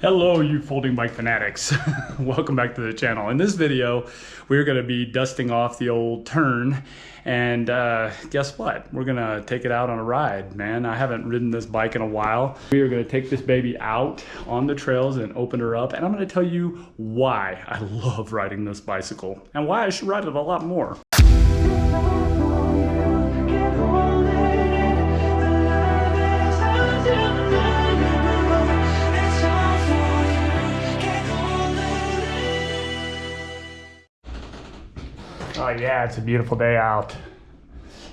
Hello, you folding bike fanatics. Welcome back to the channel. In this video, we're going to be dusting off the old Tern, and guess what? We're going to take it out on a ride, man. I haven't ridden this bike in a while. We are going to take this baby out on the trails and open her up, and I'm going to tell you why I love riding this bicycle and why I should ride it a lot more. Oh yeah, it's a beautiful day out.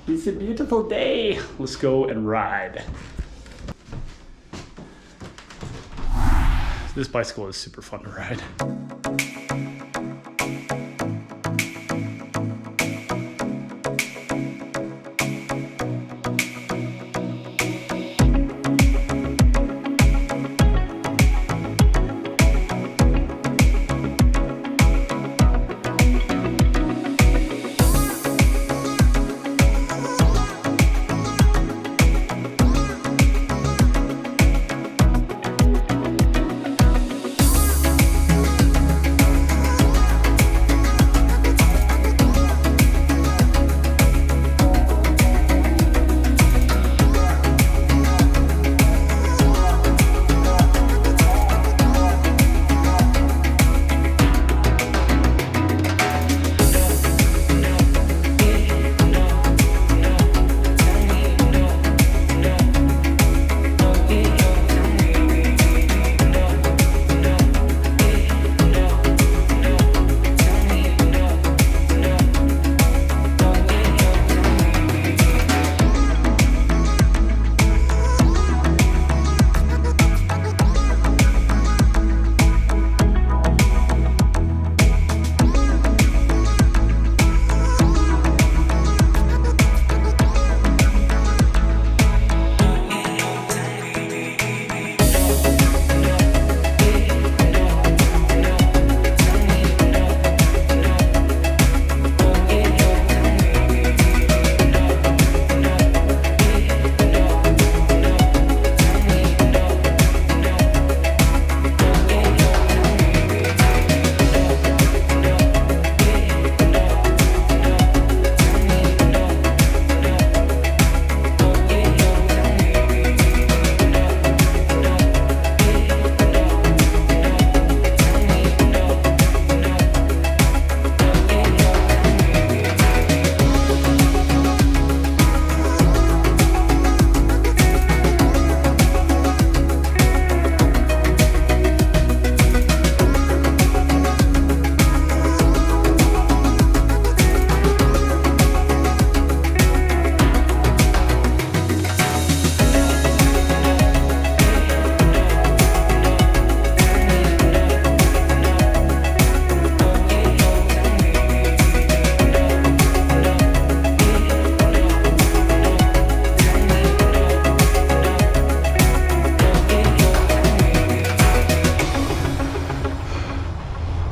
It's a beautiful day. Let's go and ride. This bicycle is super fun to ride.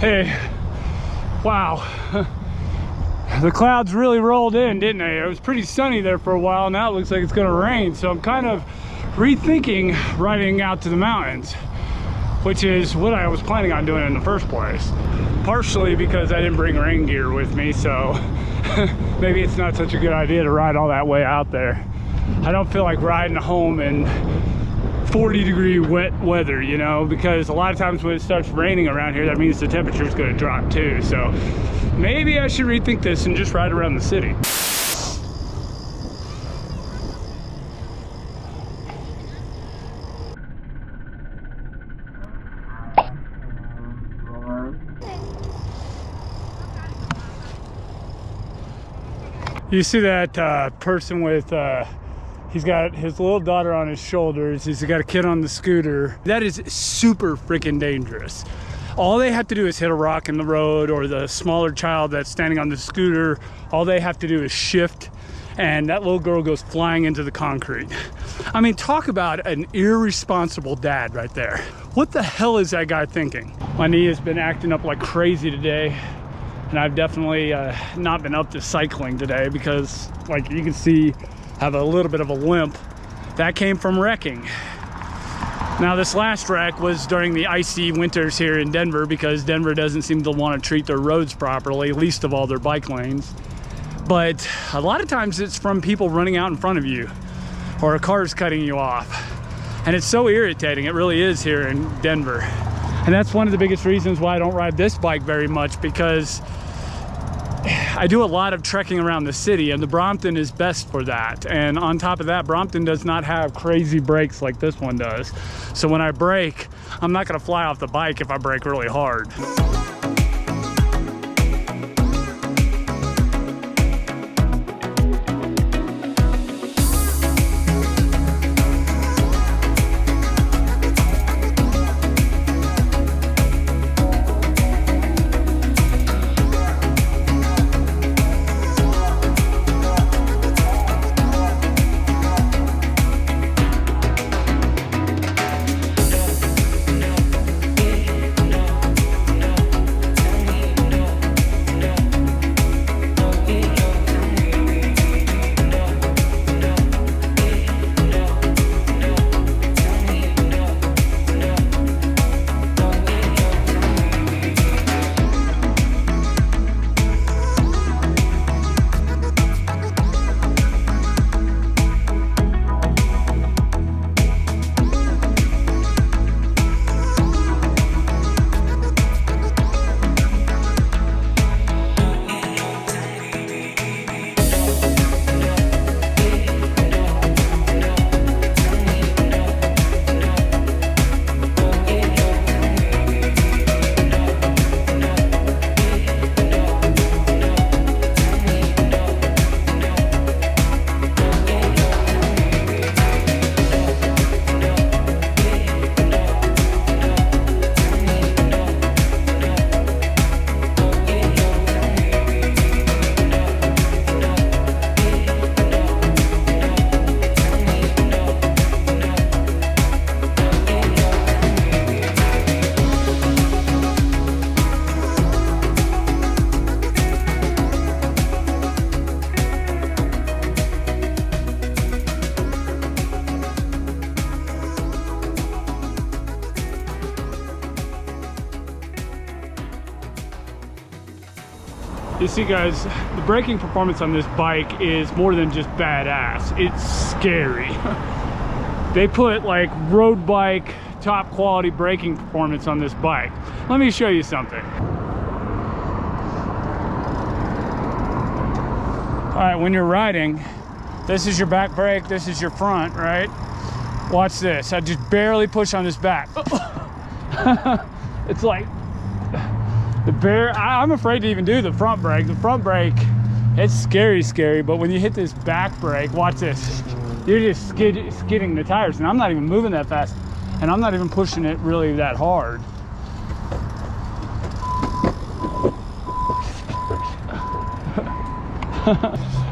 Hey, wow, the clouds really rolled in, didn't they? It was pretty sunny there for a while. Now it looks like it's gonna rain, so I'm kind of rethinking riding out to the mountains, which is what I was planning on doing in the first place. Partially because I didn't bring rain gear with me, so maybe it's not such a good idea to ride all that way out there. I don't feel like riding home in 40-degree wet weather, you know, because a lot of times when it starts raining around here, that means the temperature is going to drop too. So maybe I should rethink this and just ride around the city. You see that person with he's got his little daughter on his shoulders. He's got a kid on the scooter. That is super freaking dangerous. All they have to do is hit a rock in the road, or the smaller child that's standing on the scooter, all they have to do is shift, and that little girl goes flying into the concrete. I mean, talk about an irresponsible dad right there. What the hell is that guy thinking? My knee has been acting up like crazy today, and I've definitely not been up to cycling today because, like you can see, I have a little bit of a limp. That came from wrecking. Now this last wreck was during the icy winters here in Denver, because Denver doesn't seem to want to treat their roads properly, least of all their bike lanes. But a lot of times it's from people running out in front of you, or a car's cutting you off. And it's so irritating, it really is, here in Denver. And that's one of the biggest reasons why I don't ride this bike very much, because I do a lot of trekking around the city, and the Brompton is best for that. And on top of that, Brompton does not have crazy brakes like this one does. So when I brake, I'm not gonna fly off the bike if I brake really hard. You see guys, the braking performance on this bike is more than just badass, it's scary. They put like road bike top quality braking performance on this bike. Let me show you something. All right, when you're riding, this is your back brake, this is your front, right? Watch this, I just barely push on this back. It's like, I'm afraid to even do the front brake. The front brake, it's scary, but when you hit this back brake, watch this. You're just skidding the tires, and I'm not even moving that fast, and I'm not even pushing it really that hard.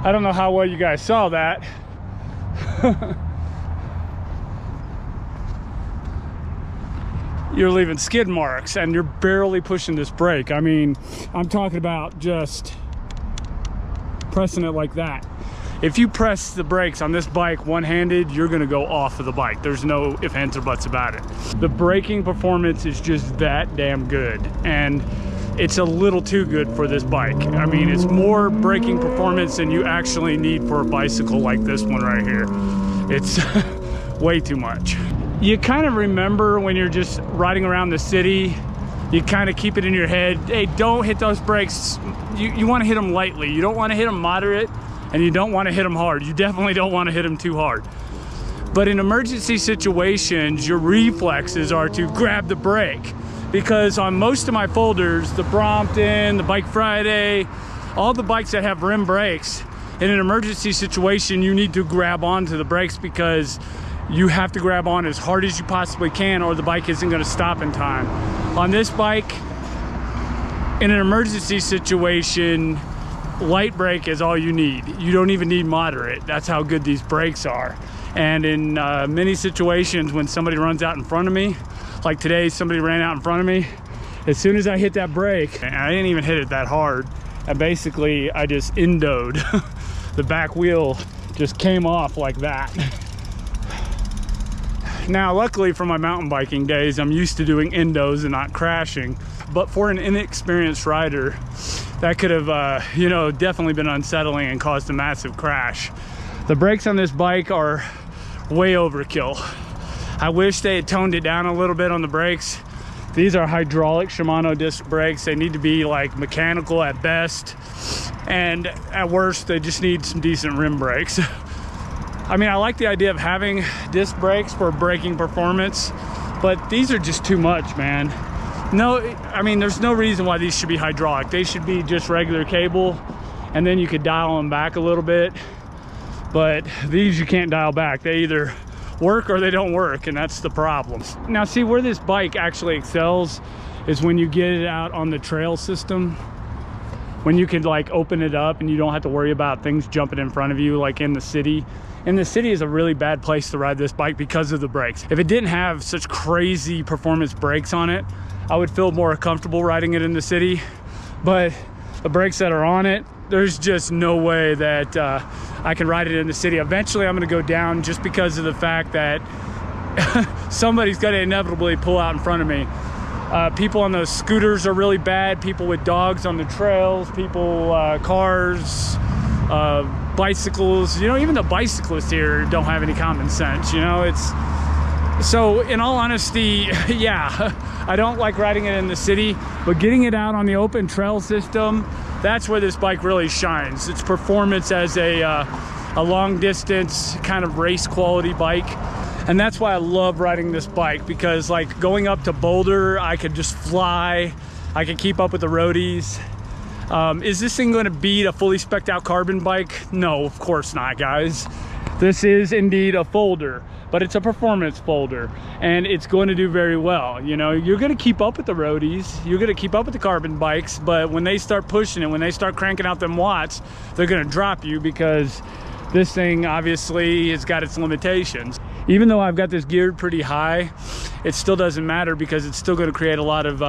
I don't know how well you guys saw that. You're leaving skid marks and you're barely pushing this brake. I mean, I'm talking about just pressing it like that. If you press the brakes on this bike one-handed, you're gonna go off of the bike. There's no ifs, ands, or buts about it. The braking performance is just that damn good, and it's a little too good for this bike. I mean, it's more braking performance than you actually need for a bicycle like this one right here. It's way too much. You kind of remember when you're just riding around the city, you kind of keep it in your head, hey, don't hit those brakes. You want to hit them lightly. You don't want to hit them moderate, and you don't want to hit them hard. You definitely don't want to hit them too hard. But in emergency situations, your reflexes are to grab the brake, because on most of my folders, the Brompton, the Bike Friday, all the bikes that have rim brakes, in an emergency situation, you need to grab onto the brakes, because you have to grab on as hard as you possibly can, or the bike isn't going to stop in time. On this bike, in an emergency situation, light brake is all you need. You don't even need moderate. That's how good these brakes are. And in many situations when somebody runs out in front of me, like today, somebody ran out in front of me, as soon as I hit that brake, and I didn't even hit it that hard, and basically I just endoed. The back wheel just came off like that. Now, luckily for my mountain biking days, I'm used to doing endos and not crashing. But for an inexperienced rider, that could have, you know, definitely been unsettling and caused a massive crash. The brakes on this bike are way overkill. I wish they had toned it down a little bit on the brakes. These are hydraulic Shimano disc brakes. They need to be like mechanical at best, and at worst, they just need some decent rim brakes. I mean, I like the idea of having disc brakes for braking performance, but these are just too much, man. No, I mean, there's no reason why these should be hydraulic. They should be just regular cable, and then you could dial them back a little bit. But these you can't dial back. They either work or they don't work, and that's the problem. Now, see, where this bike actually excels is when you get it out on the trail system, when you can like open it up and you don't have to worry about things jumping in front of you like in the city. And the city is a really bad place to ride this bike because of the brakes. If it didn't have such crazy performance brakes on it, I would feel more comfortable riding it in the city. But the brakes that are on it, there's just no way that I can ride it in the city. Eventually I'm gonna go down just because of the fact that somebody's gonna inevitably pull out in front of me. People on those scooters are really bad. People with dogs on the trails, people, cars, bicycles. You know, even the bicyclists here don't have any common sense, you know? It's so, in all honesty, yeah, I don't like riding it in the city, but getting it out on the open trail system, that's where this bike really shines. Its performance as a long distance kind of race quality bike. And that's why I love riding this bike, because like going up to Boulder, I could just fly. I can keep up with the roadies. Is this thing going to beat a fully spec'd out carbon bike? No, of course not, guys. This is indeed a folder, but it's a performance folder, and it's going to do very well. You know, you're going to keep up with the roadies, you're going to keep up with the carbon bikes, but when they start pushing it, when they start cranking out them watts, they're going to drop you, because this thing obviously has got its limitations. Even though I've got this geared pretty high, it still doesn't matter, because it's still going to create a lot of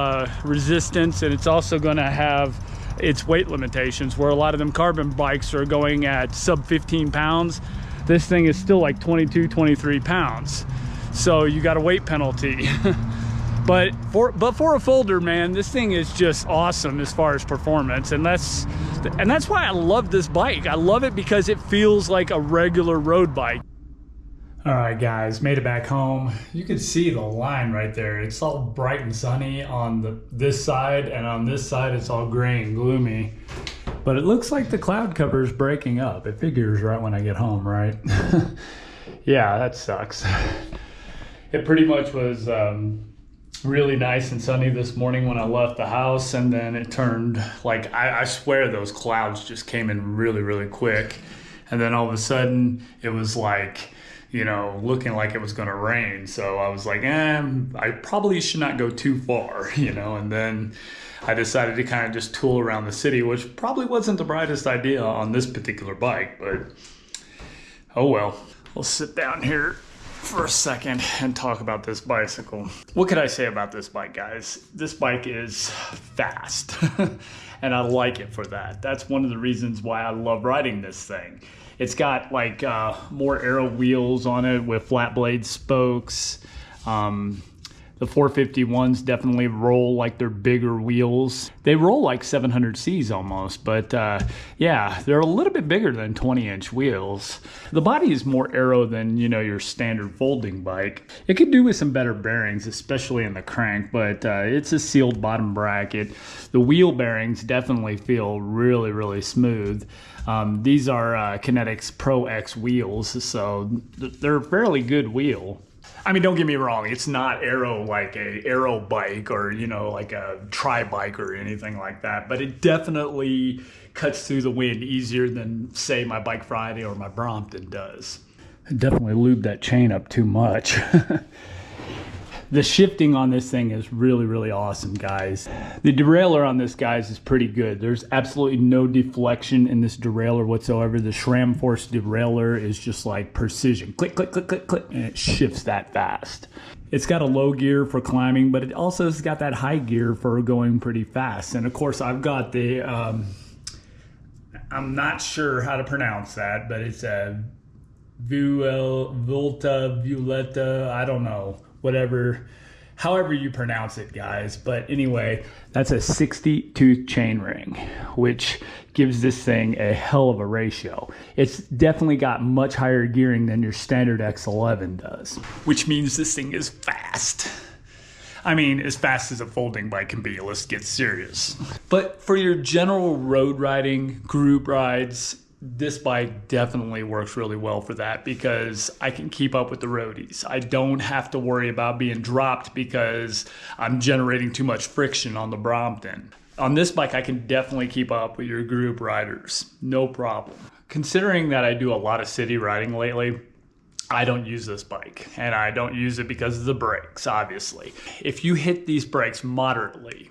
resistance, and it's also going to have its weight limitations, where a lot of them carbon bikes are going at sub 15 pounds. This thing is still like 22, 23 pounds. So you got a weight penalty. but for a folder, man, this thing is just awesome as far as performance. And that's why I love this bike. I love it because it feels like a regular road bike. All right, guys, made it back home. You can see the line right there. It's all bright and sunny on this side, and on this side it's all gray and gloomy. But it looks like the cloud cover is breaking up. It figures right when I get home, right? Yeah, that sucks. It pretty much was really nice and sunny this morning when I left the house, and then it turned like, I swear those clouds just came in really, really quick. And then all of a sudden it was like, you know, looking like it was gonna rain. So I was like, I probably should not go too far, you know, and then I decided to kind of just tool around the city, which probably wasn't the brightest idea on this particular bike, but oh well. We'll sit down here for a second and talk about this bicycle. What could I say about this bike, guys? This bike is fast, and I like it for that. That's one of the reasons why I love riding this thing. It's got like more aero wheels on it with flat blade spokes. The 451s definitely roll like they're bigger wheels. They roll like 700Cs almost, but yeah, they're a little bit bigger than 20-inch wheels. The body is more aero than, you know, your standard folding bike. It could do with some better bearings, especially in the crank, but it's a sealed bottom bracket. The wheel bearings definitely feel really, really smooth. These are Kinetics Pro X wheels, so they're a fairly good wheel. I mean, don't get me wrong, it's not aero like a aero bike or, you know, like a tri-bike or anything like that, but it definitely cuts through the wind easier than, say, my Bike Friday or my Brompton does. I definitely lubed that chain up too much. The shifting on this thing is really, really awesome, guys. The derailleur on this, guys, is pretty good. There's absolutely no deflection in this derailleur whatsoever. The SRAM Force derailleur is just like precision. Click, click, click, click, click, and it shifts that fast. It's got a low gear for climbing, but it also has got that high gear for going pretty fast. And of course, I've got the, I'm not sure how to pronounce that, but it's a Violetta, I don't know, whatever, however you pronounce it, guys. But anyway, that's a 60 tooth chain ring, which gives this thing a hell of a ratio. It's definitely got much higher gearing than your standard x11 does, which means this thing is fast. I mean, as fast as a folding bike can be, let's get serious. But for your general road riding, group rides, this bike definitely works really well for that because I can keep up with the roadies. I don't have to worry about being dropped because I'm generating too much friction on the Brompton. On this bike, I can definitely keep up with your group riders, no problem. Considering that I do a lot of city riding lately, I don't use this bike, and I don't use it because of the brakes, obviously. If you hit these brakes moderately,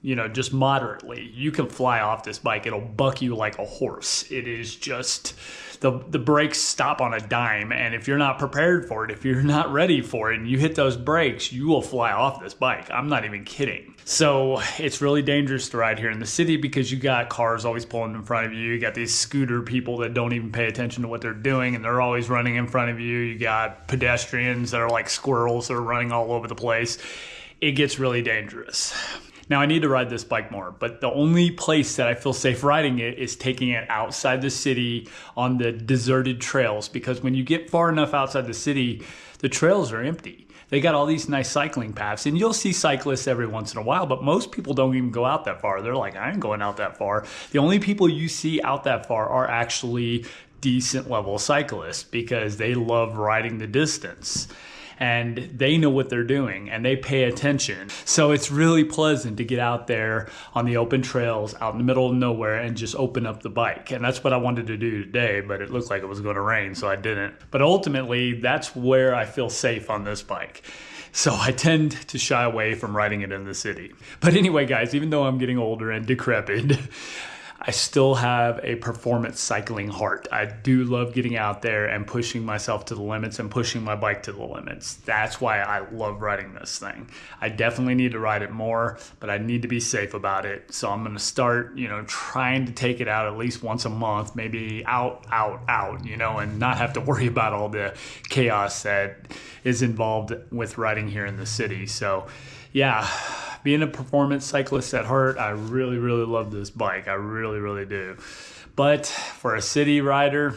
you know, just moderately, you can fly off this bike. It'll buck you like a horse. It is just, the brakes stop on a dime, and if you're not prepared for it, if you're not ready for it, and you hit those brakes, you will fly off this bike. I'm not even kidding. So it's really dangerous to ride here in the city because you got cars always pulling in front of you. You got these scooter people that don't even pay attention to what they're doing, and they're always running in front of you. You got pedestrians that are like squirrels that are running all over the place. It gets really dangerous. Now, I need to ride this bike more, but the only place that I feel safe riding it is taking it outside the city on the deserted trails, because when you get far enough outside the city, the trails are empty. They got all these nice cycling paths, and you'll see cyclists every once in a while, but most people don't even go out that far. They're like, I ain't going out that far. The only people you see out that far are actually decent level cyclists because they love riding the distance. And they know what they're doing and they pay attention. So it's really pleasant to get out there on the open trails out in the middle of nowhere and just open up the bike. And that's what I wanted to do today, but it looked like it was going to rain, so I didn't. But ultimately, that's where I feel safe on this bike. So I tend to shy away from riding it in the city. But anyway, guys, even though I'm getting older and decrepit, I still have a performance cycling heart. I do love getting out there and pushing myself to the limits and pushing my bike to the limits. That's why I love riding this thing. I definitely need to ride it more, but I need to be safe about it. So I'm gonna start, trying to take it out at least once a month, maybe out, and not have to worry about all the chaos that is involved with riding here in the city. So yeah, being a performance cyclist at heart, I really, really love this bike. I really, really do. But for a city rider,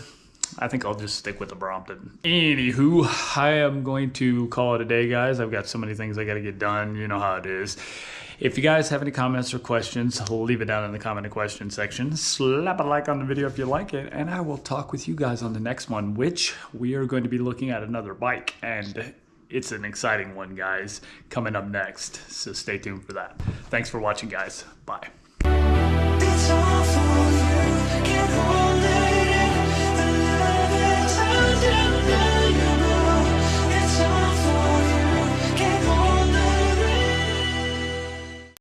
I think I'll just stick with the Brompton. Anywho, I am going to call it a day, guys. I've got so many things I got to get done. You know how it is. If you guys have any comments or questions, leave it down in the comment and question section. Slap a like on the video if you like it, and I will talk with you guys on the next one, which we are going to be looking at another bike. And it's an exciting one, guys, coming up next. So stay tuned for that. Thanks for watching, guys. Bye.